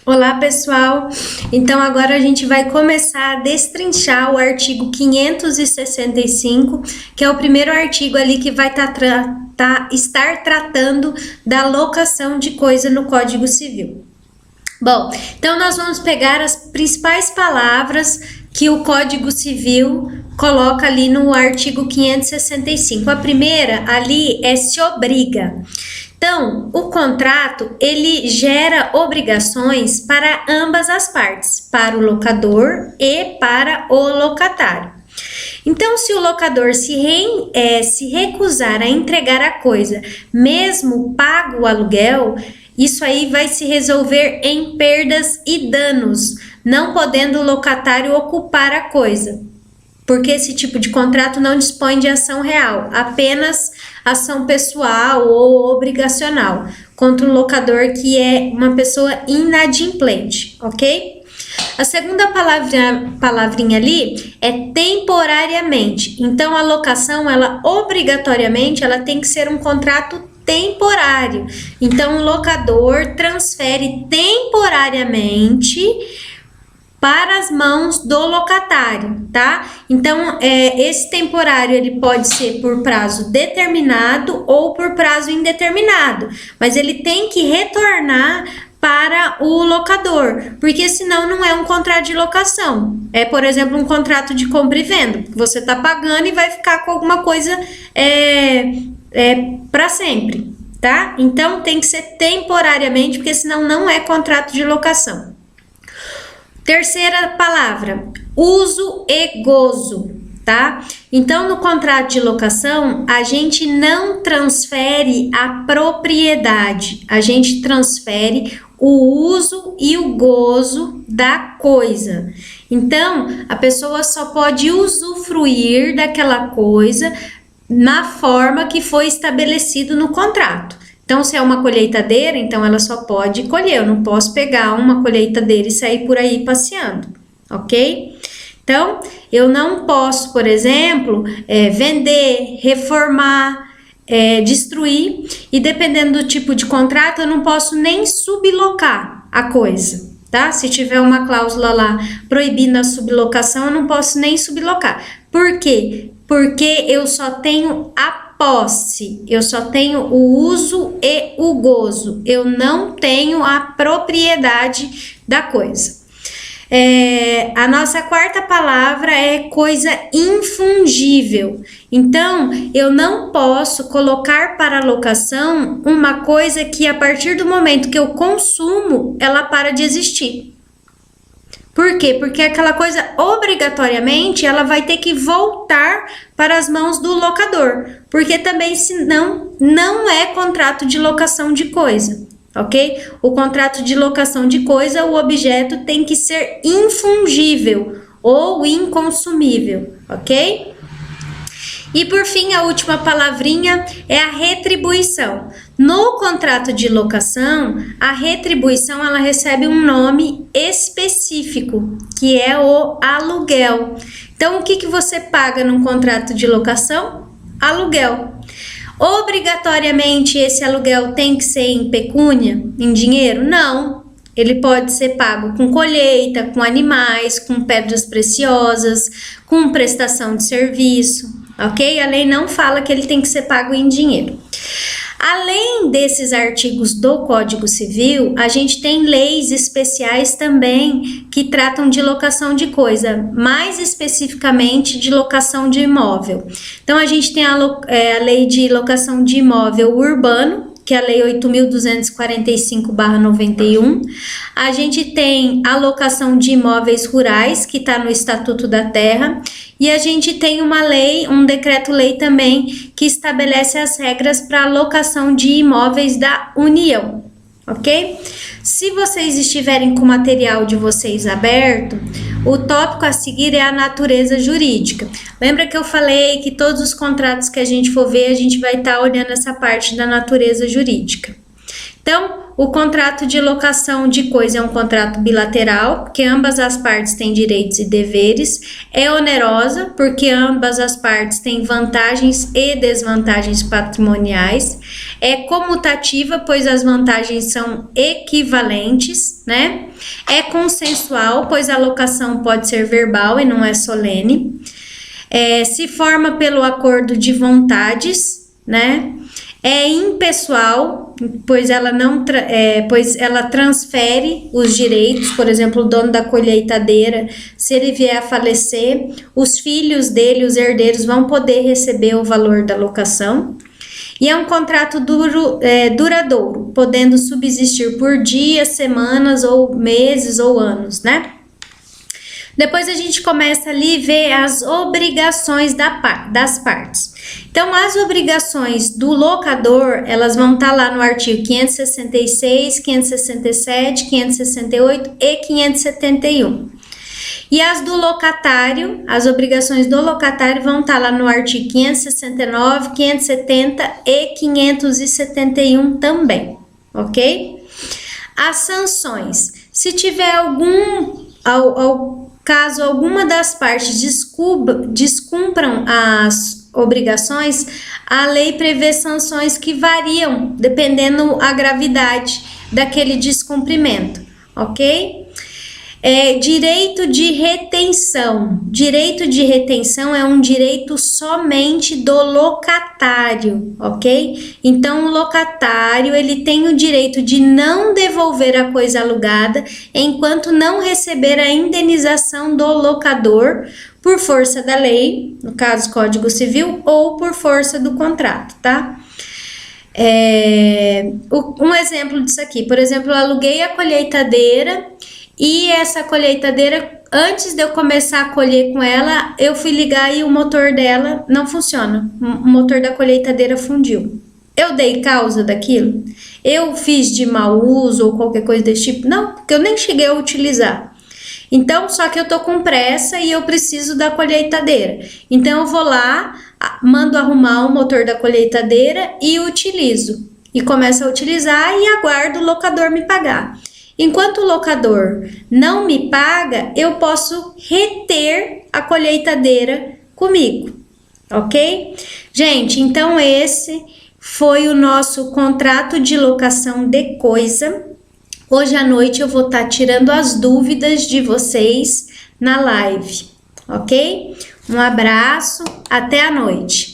Olá, pessoal! Então, agora a gente vai começar a destrinchar o artigo 565, que é o primeiro artigo ali que vai estar tratando da locação de coisa no Código Civil. Bom, então nós vamos pegar as principais palavras que o Código Civil coloca ali no artigo 565. A primeira ali é se obriga. Então, o contrato, ele gera obrigações para ambas as partes, para o locador e para o locatário. Então, se o locador se recusar a entregar a coisa, mesmo pago o aluguel, isso aí vai se resolver em perdas e danos, não podendo o locatário ocupar a coisa. Porque esse tipo de contrato não dispõe de ação real, apenas ação pessoal ou obrigacional contra o locador que é uma pessoa inadimplente, ok? A segunda palavrinha ali é temporariamente. Então, a locação, ela obrigatoriamente, ela tem que ser um contrato temporário. Então, o locador transfere temporariamente para as mãos do locatário, tá? Então, esse temporário, ele pode ser por prazo determinado ou por prazo indeterminado, mas ele tem que retornar para o locador, porque senão não é um contrato de locação. É, por exemplo, um contrato de compra e venda. Você tá pagando e vai ficar com alguma coisa para sempre, tá? Então, tem que ser temporariamente, porque senão não é contrato de locação. Terceira palavra, uso e gozo, tá? Então, no contrato de locação, a gente não transfere a propriedade, a gente transfere o uso e o gozo da coisa. Então, a pessoa só pode usufruir daquela coisa na forma que foi estabelecido no contrato. Então, se é uma colheitadeira, então ela só pode colher. Eu não posso pegar uma colheitadeira e sair por aí passeando, ok? Então, eu não posso, por exemplo, vender, reformar, destruir, e dependendo do tipo de contrato, eu não posso nem sublocar a coisa, tá? Se tiver uma cláusula lá proibindo a sublocação, eu não posso nem sublocar. Por quê? Porque eu só tenho a posse, eu só tenho o uso e o gozo, eu não tenho a propriedade da coisa. A nossa quarta palavra é coisa infungível. Então, eu não posso colocar para locação uma coisa que a partir do momento que eu consumo, ela para de existir. Por quê? Porque aquela coisa, obrigatoriamente, ela vai ter que voltar para as mãos do locador. Porque também, senão, não é contrato de locação de coisa, ok? O contrato de locação de coisa, o objeto tem que ser infungível ou inconsumível, ok? E por fim, a última palavrinha é a retribuição. No contrato de locação, a retribuição ela recebe um nome específico, que é o aluguel. Então, o que você paga num contrato de locação? Aluguel. Obrigatoriamente, esse aluguel tem que ser em pecúnia, em dinheiro? Não. Ele pode ser pago com colheita, com animais, com pedras preciosas, com prestação de serviço, ok? A lei não fala que ele tem que ser pago em dinheiro. Além desses artigos do Código Civil, a gente tem leis especiais também que tratam de locação de coisa, mais especificamente de locação de imóvel. Então, a gente tem a lei de locação de imóvel urbano, que é a lei 8.245/91. A gente tem a locação de imóveis rurais, que está no Estatuto da Terra. E a gente tem uma lei, um decreto-lei também, que estabelece as regras para a locação de imóveis da União, ok? Se vocês estiverem com o material de vocês aberto, o tópico a seguir é a natureza jurídica. Lembra que eu falei que todos os contratos que a gente for ver, a gente vai estar olhando essa parte da natureza jurídica. Então, o contrato de locação de coisa é um contrato bilateral, porque ambas as partes têm direitos e deveres. É onerosa, porque ambas as partes têm vantagens e desvantagens patrimoniais. É comutativa, pois as vantagens são equivalentes, né? É consensual, pois a locação pode ser verbal e não é solene. Se forma pelo acordo de vontades, né? É impessoal, pois ela transfere os direitos. Por exemplo, o dono da colheitadeira, se ele vier a falecer, os filhos dele, os herdeiros, vão poder receber o valor da locação. E é um contrato duradouro, podendo subsistir por dias, semanas, ou meses ou anos, né? Depois a gente começa ali a ver as obrigações das partes. Então, as obrigações do locador, elas vão estar lá no artigo 566, 567, 568 e 571. E as do locatário, as obrigações do locatário vão estar lá no artigo 569, 570 e 571 também, ok? As sanções. Se tiver caso alguma das partes descumpram as obrigações, a lei prevê sanções que variam dependendo a gravidade daquele descumprimento, ok? Direito de retenção. Direito de retenção é um direito somente do locatário, ok? Então, o locatário, ele tem o direito de não devolver a coisa alugada enquanto não receber a indenização do locador por força da lei, no caso, Código Civil, ou por força do contrato, tá? Um exemplo disso aqui, por exemplo, eu aluguei a colheitadeira. E essa colheitadeira, antes de eu começar a colher com ela, eu fui ligar e o motor dela não funciona. O motor da colheitadeira fundiu. Eu dei causa daquilo? Eu fiz de mau uso ou qualquer coisa desse tipo? Não, porque eu nem cheguei a utilizar. Então, só que eu tô com pressa e eu preciso da colheitadeira. Então, eu vou lá, mando arrumar o motor da colheitadeira e utilizo. E começo a utilizar e aguardo o locador me pagar. Enquanto o locador não me paga, eu posso reter a colheitadeira comigo, ok? Gente, então esse foi o nosso contrato de locação de coisa. Hoje à noite eu vou estar tirando as dúvidas de vocês na live, ok? Um abraço, até a noite.